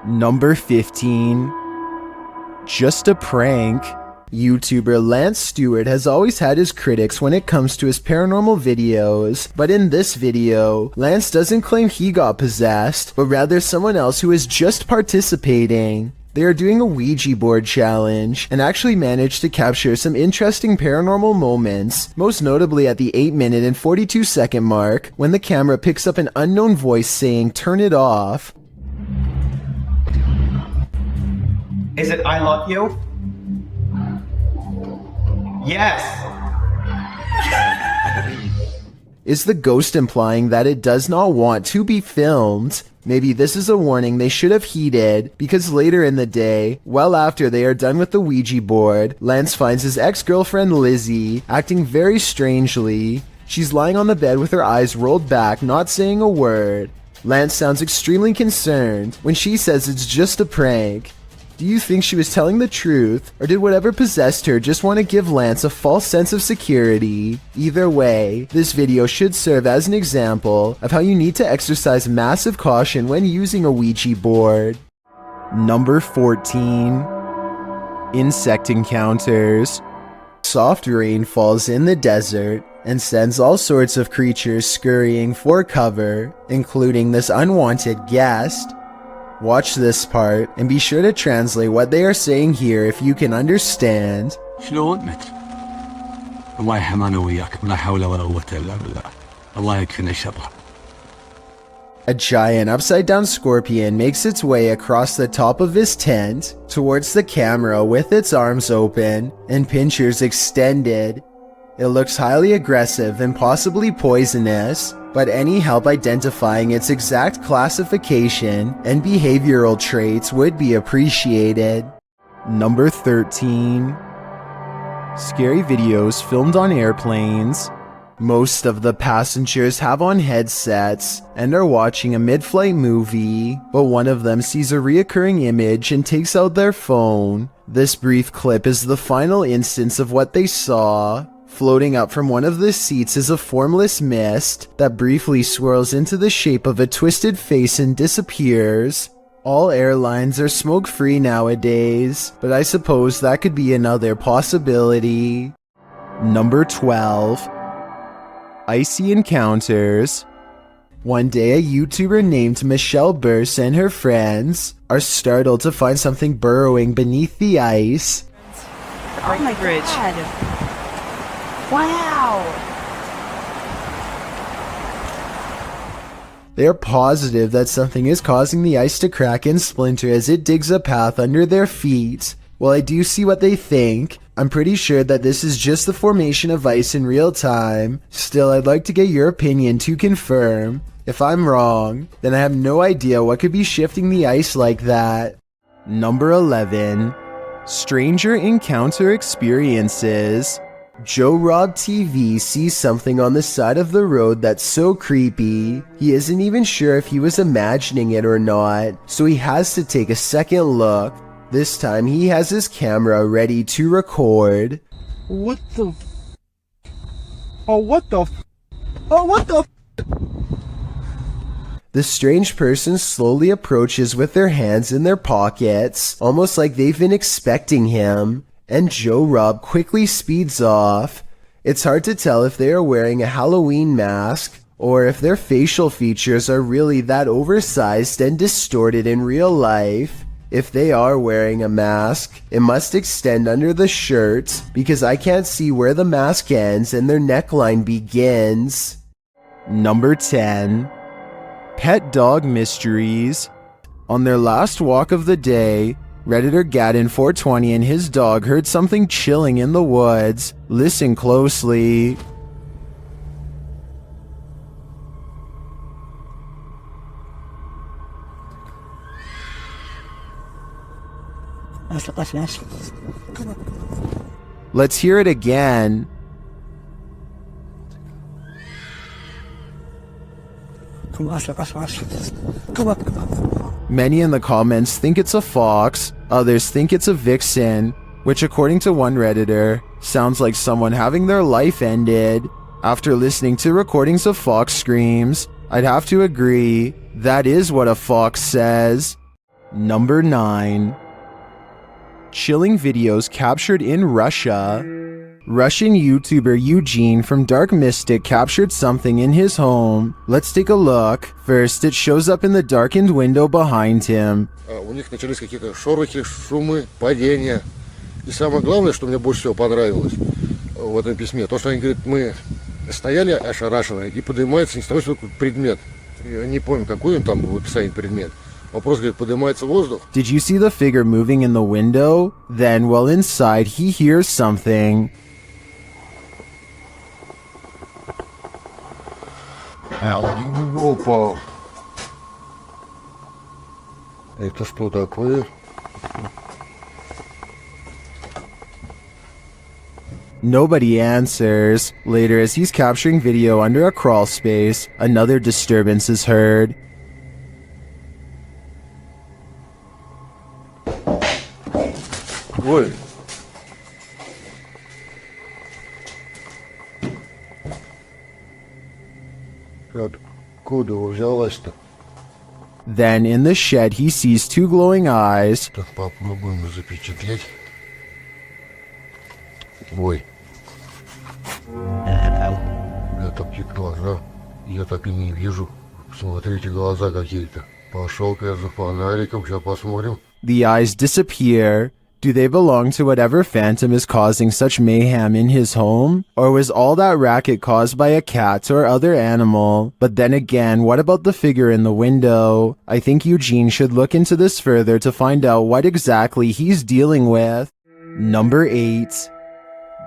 Number 15. Just a prank. YouTuber Lance Stewart has always had his critics when it comes to his paranormal videos, but in this video, Lance doesn't claim he got possessed, but rather someone else who is just participating. They are doing a Ouija board challenge and actually managed to capture some interesting paranormal moments, most notably at the 8-minute and 42-second mark when the camera picks up an unknown voice saying, "Turn it off." Is it I love you? Yes! Is the ghost implying that it does not want to be filmed? Maybe this is a warning they should have heeded, because later in the day, well after they are done with the Ouija board, Lance finds his ex-girlfriend Lizzie acting very strangely. She's lying on the bed with her eyes rolled back, not saying a word. Lance sounds extremely concerned when she says it's just a prank. Do you think she was telling the truth, or did whatever possessed her just want to give Lance a false sense of security? Either way, this video should serve as an example of how you need to exercise massive caution when using a Ouija board. Number 14. Insect encounters. Soft rain falls in the desert and sends all sorts of creatures scurrying for cover, including this unwanted guest. Watch this part and be sure to translate what they are saying here if you can understand. شلون مت؟ الله يرحمنا وياك لا حول ولا قوة إلا بالله الله يكفينا شره. A giant upside-down scorpion makes its way across the top of his tent towards the camera with its arms open and pincers extended. It looks highly aggressive and possibly poisonous, but any help identifying its exact classification and behavioral traits would be appreciated. Number 13. Scary videos filmed on airplanes. Most of the passengers have on headsets and are watching a mid-flight movie, but one of them sees a reoccurring image and takes out their phone. This brief clip is the final instance of what they saw. Floating up from one of the seats is a formless mist that briefly swirls into the shape of a twisted face and disappears. All airlines are smoke-free nowadays, but I suppose that could be another possibility. Number 12. Icy encounters. One day a YouTuber named Michelle Burse and her friends are startled to find something burrowing beneath the ice. Oh my bridge. God. Wow! They are positive that something is causing the ice to crack and splinter as it digs a path under their feet. While I do see what they think, I'm pretty sure that this is just the formation of ice in real time. Still, I'd like to get your opinion to confirm. If I'm wrong, then I have no idea what could be shifting the ice like that. Number 11. Stranger encounter experiences. Joe Rob TV sees something on the side of the road that's so creepy, he isn't even sure if he was imagining it or not, so he has to take a second look. This time he has his camera ready to record. What the Oh, what the Oh, what the The strange person slowly approaches with their hands in their pockets, almost like they've been expecting him. And Joe Rob quickly speeds off. It's hard to tell if they are wearing a Halloween mask or if their facial features are really that oversized and distorted in real life. If they are wearing a mask, it must extend under the shirt because I can't see where the mask ends and their neckline begins. Number 10. Pet dog mysteries. On their last walk of the day, Redditor Gaddon420 and his dog heard something chilling in the woods. Listen closely. Let's hear it again. Many in the comments think it's a fox, others think it's a vixen, which according to one Redditor, sounds like someone having their life ended. After listening to recordings of fox screams, I'd have to agree, that is what a fox says. Number 9. Chilling videos captured in Russia. Russian YouTuber Eugene from Dark Mystic captured something in his home. Let's take a look. First, it shows up in the darkened window behind him. У них начались какие-то шорохи, шумы, падения. И самое главное, что мне больше всего понравилось в этом письме, то, что они говорят, мы стояли ошарашенные и поднимается ни с того, что такой предмет. Я не помню, какой он там в описании предмет. Он просто говорит, поднимается воздух. Did you see the figure moving in the window? Then, while inside, he hears something. Опа! Это что такое? Nobody answers. Later, as he's capturing video under a crawl space, another disturbance is heard. Ой! Откуда взялась-то? Then, in the shed, he sees two glowing eyes. Так попробуем запечатлеть. Ой. Я такие глаза. Я так и не вижу. Смотрите, глаза какие-то. Пошел-ка я за фонариком, сейчас посмотрим. The eyes disappear. Do they belong to whatever phantom is causing such mayhem in his home? Or was all that racket caused by a cat or other animal? But then again, what about the figure in the window? I think Eugene should look into this further to find out what exactly he's dealing with. Number 8.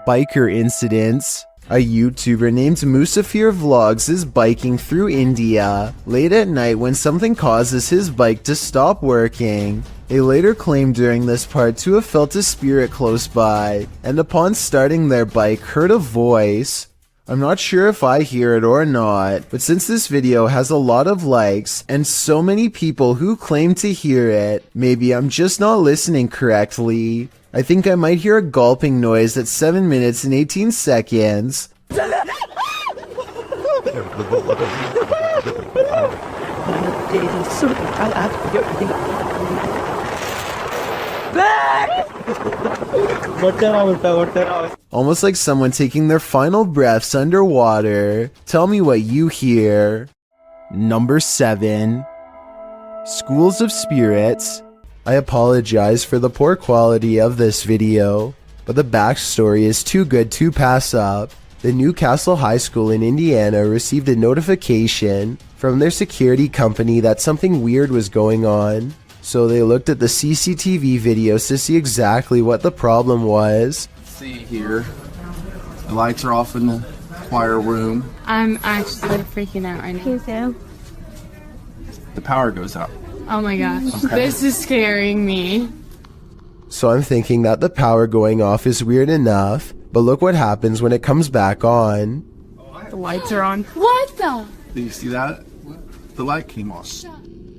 Biker incidents. A YouTuber named Musafir Vlogs is biking through India late at night when something causes his bike to stop working. They later claimed during this part to have felt a spirit close by, and upon starting their bike heard a voice. I'm not sure if I hear it or not, but since this video has a lot of likes and so many people who claim to hear it, maybe I'm just not listening correctly. I think I might hear a gulping noise at 7 minutes and 18 seconds. Almost like someone taking their final breaths underwater. Tell me what you hear. Number 7. Schools of Spirits. I apologize for the poor quality of this video, but the backstory is too good to pass up. The Newcastle High School in Indiana received a notification from their security company that something weird was going on. So they looked at the CCTV videos to see exactly what the problem was. See here, the lights are off in the choir room. I'm actually freaking out right now. The power goes out. Oh my gosh, Okay. This is scaring me. So I'm thinking that the power going off is weird enough, but look what happens when it comes back on. The lights are on. What the? Do you see that? The light came on.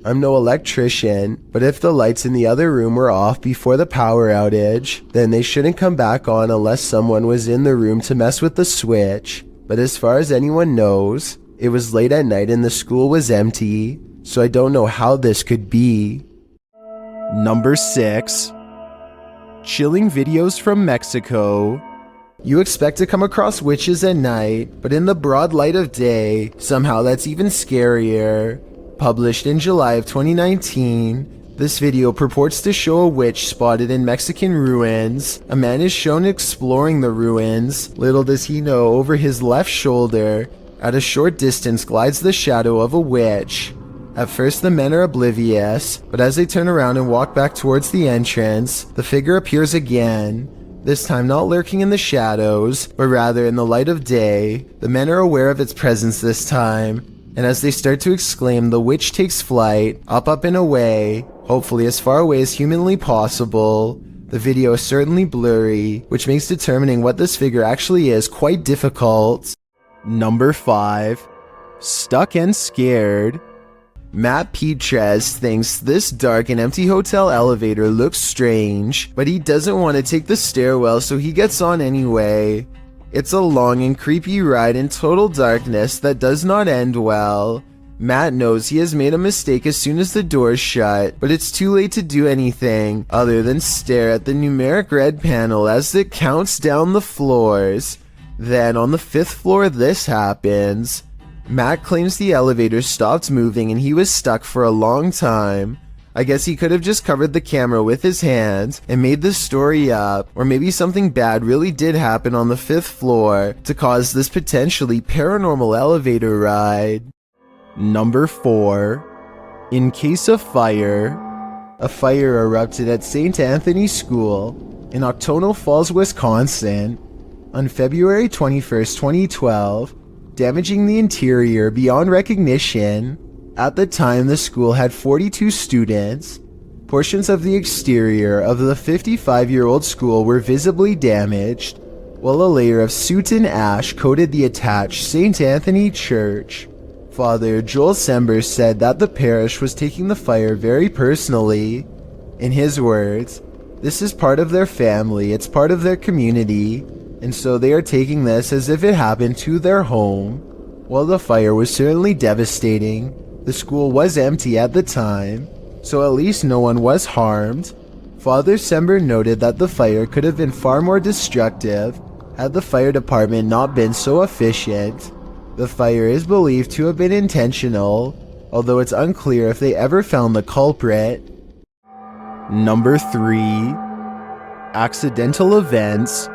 I'm no electrician, but if the lights in the other room were off before the power outage, then they shouldn't come back on unless someone was in the room to mess with the switch. But as far as anyone knows, it was late at night and the school was empty, so I don't know how this could be. Number 6. Chilling videos from Mexico. You expect to come across witches at night, but in the broad light of day, somehow that's even scarier. Published in July of 2019, this video purports to show a witch spotted in Mexican ruins. A man is shown exploring the ruins. Little does he know, over his left shoulder, at a short distance glides the shadow of a witch. At first the men are oblivious, but as they turn around and walk back towards the entrance, the figure appears again. This time not lurking in the shadows, but rather in the light of day. The men are aware of its presence this time, and as they start to exclaim, the witch takes flight, up and away, hopefully as far away as humanly possible. The video is certainly blurry, which makes determining what this figure actually is quite difficult. Number 5. Stuck and Scared. Matt Petrez thinks this dark and empty hotel elevator looks strange, but he doesn't want to take the stairwell, so he gets on anyway. It's a long and creepy ride in total darkness that does not end well. Matt knows he has made a mistake as soon as the doors shut, but it's too late to do anything other than stare at the numeric red panel as it counts down the floors. Then on the 5th floor, this happens. Matt claims the elevator stopped moving and he was stuck for a long time. I guess he could have just covered the camera with his hand and made the story up, or maybe something bad really did happen on the 5th floor to cause this potentially paranormal elevator ride. Number 4. In case of fire, a fire erupted at St. Anthony's School in Octono Falls, Wisconsin on February 21st, 2012, damaging the interior beyond recognition. At the time, the school had 42 students. Portions of the exterior of the 55-year-old school were visibly damaged, while a layer of soot and ash coated the attached St. Anthony Church. Father Joel Sember said that the parish was taking the fire very personally. In his words, "This is part of their family, it's part of their community, and so they are taking this as if it happened to their home." While the fire was certainly devastating, the school was empty at the time, so at least no one was harmed. Father Sember noted that the fire could have been far more destructive had the fire department not been so efficient. The fire is believed to have been intentional, although it's unclear if they ever found the culprit. Number 3. Accidental events.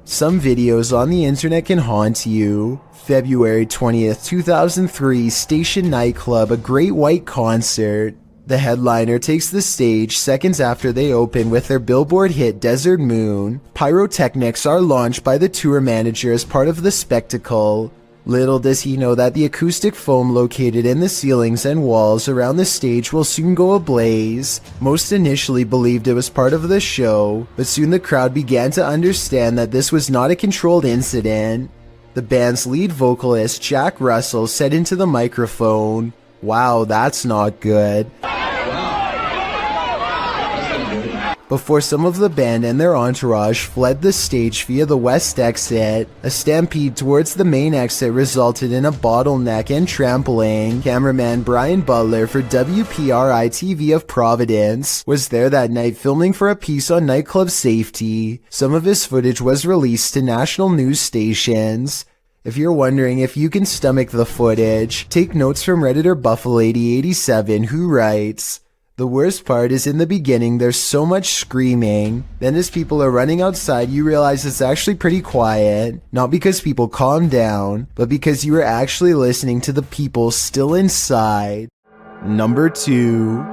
Some videos on the internet can haunt you. February 20th, 2003, Station Nightclub, a Great White concert. The headliner takes the stage seconds after they open with their Billboard hit Desert Moon. Pyrotechnics are launched by the tour manager as part of the spectacle. Little does he know that the acoustic foam located in the ceilings and walls around the stage will soon go ablaze. Most initially believed it was part of the show, but soon the crowd began to understand that this was not a controlled incident. The band's lead vocalist, Jack Russell, said into the microphone, "Wow, that's not good," before some of the band and their entourage fled the stage via the west exit. A stampede towards the main exit resulted in a bottleneck and trampling. Cameraman Brian Butler for WPRI-TV of Providence was there that night filming for a piece on nightclub safety. Some of his footage was released to national news stations. If you're wondering if you can stomach the footage, take notes from Redditor Buffalady87, who writes, "The worst part is in the beginning there's so much screaming. Then as people are running outside you realize it's actually pretty quiet. Not because people calm down, but because you are actually listening to the people still inside." Number 2.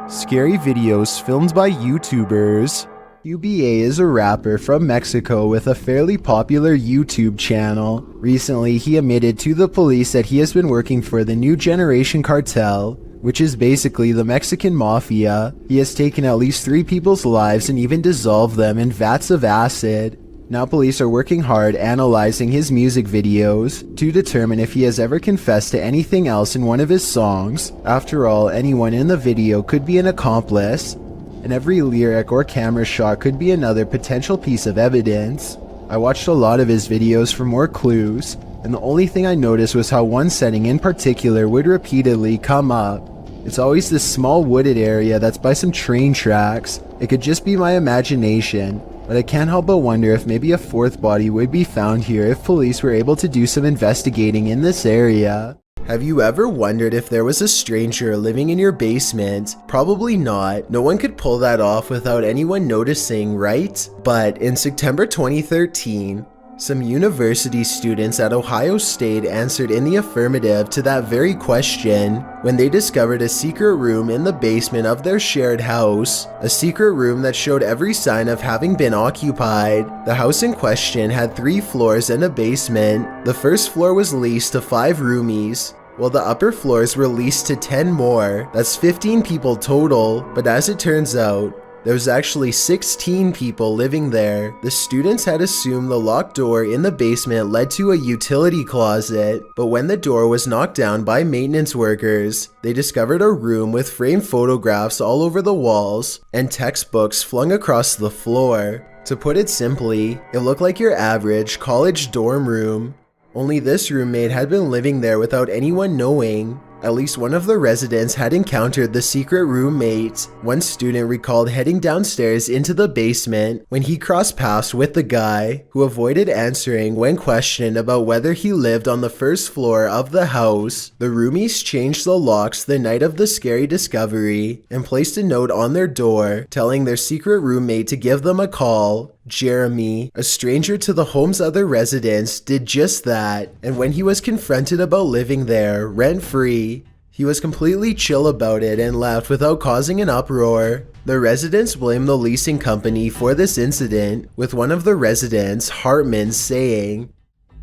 Scary videos filmed by YouTubers. UBA is a rapper from Mexico with a fairly popular YouTube channel. Recently, he admitted to the police that he has been working for the New Generation Cartel, which is basically the Mexican mafia. He has taken at least 3 people's lives and even dissolved them in vats of acid. Now police are working hard analyzing his music videos to determine if he has ever confessed to anything else in one of his songs. After all, anyone in the video could be an accomplice, and every lyric or camera shot could be another potential piece of evidence. I watched a lot of his videos for more clues, and the only thing I noticed was how one setting in particular would repeatedly come up. It's always this small wooded area that's by some train tracks. It could just be my imagination, but I can't help but wonder if maybe a 4th body would be found here if police were able to do some investigating in this area. Have you ever wondered if there was a stranger living in your basement? Probably not. No one could pull that off without anyone noticing, right? But in September 2013, some university students at Ohio State answered in the affirmative to that very question when they discovered a secret room in the basement of their shared house, a secret room that showed every sign of having been occupied. The house in question had 3 floors and a basement. The first floor was leased to 5 roomies, while the upper floors were leased to 10 more. That's 15 people total, but as it turns out, there was actually 16 people living there. The students had assumed the locked door in the basement led to a utility closet, but when the door was knocked down by maintenance workers, they discovered a room with framed photographs all over the walls and textbooks flung across the floor. To put it simply, it looked like your average college dorm room. Only this roommate had been living there without anyone knowing. At least one of the residents had encountered the secret roommate. One student recalled heading downstairs into the basement when he crossed paths with the guy, who avoided answering when questioned about whether he lived on the first floor of the house. The roomies changed the locks the night of the scary discovery and placed a note on their door telling their secret roommate to give them a call. Jeremy, a stranger to the home's other residents, did just that, and when he was confronted about living there rent-free, he was completely chill about it and left without causing an uproar. The residents blamed the leasing company for this incident, with one of the residents, Hartman, saying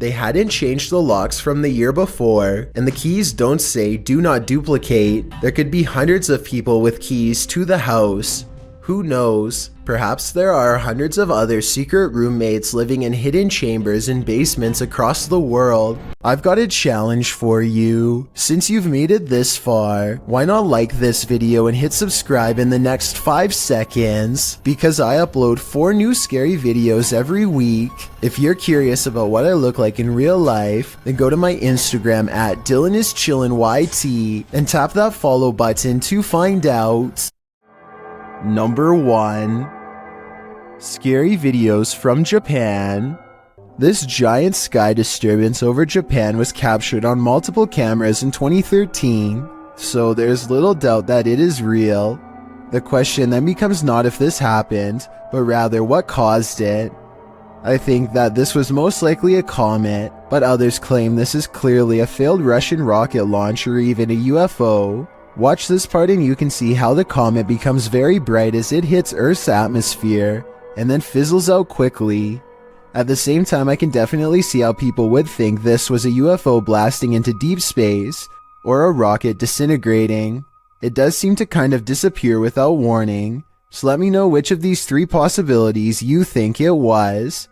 they hadn't changed the locks from the year before, and the keys don't say "do not duplicate." There could be hundreds of people with keys to the house. Who knows? Perhaps there are hundreds of other secret roommates living in hidden chambers and basements across the world. I've got a challenge for you. Since you've made it this far, why not like this video and hit subscribe in the next 5 seconds? Because I upload 4 new scary videos every week. If you're curious about what I look like in real life, then go to my Instagram at DylanIsChillinYT and tap that follow button to find out. Number 1. Scary videos from Japan. This giant sky disturbance over Japan was captured on multiple cameras in 2013, so there's little doubt that it is real. The question then becomes not if this happened, but rather what caused it. I think that this was most likely a comet, but others claim this is clearly a failed Russian rocket launch or even a UFO. Watch this part and you can see how the comet becomes very bright as it hits Earth's atmosphere and then fizzles out quickly. At the same time, I can definitely see how people would think this was a UFO blasting into deep space or a rocket disintegrating. It does seem to kind of disappear without warning, so let me know which of these 3 possibilities you think it was.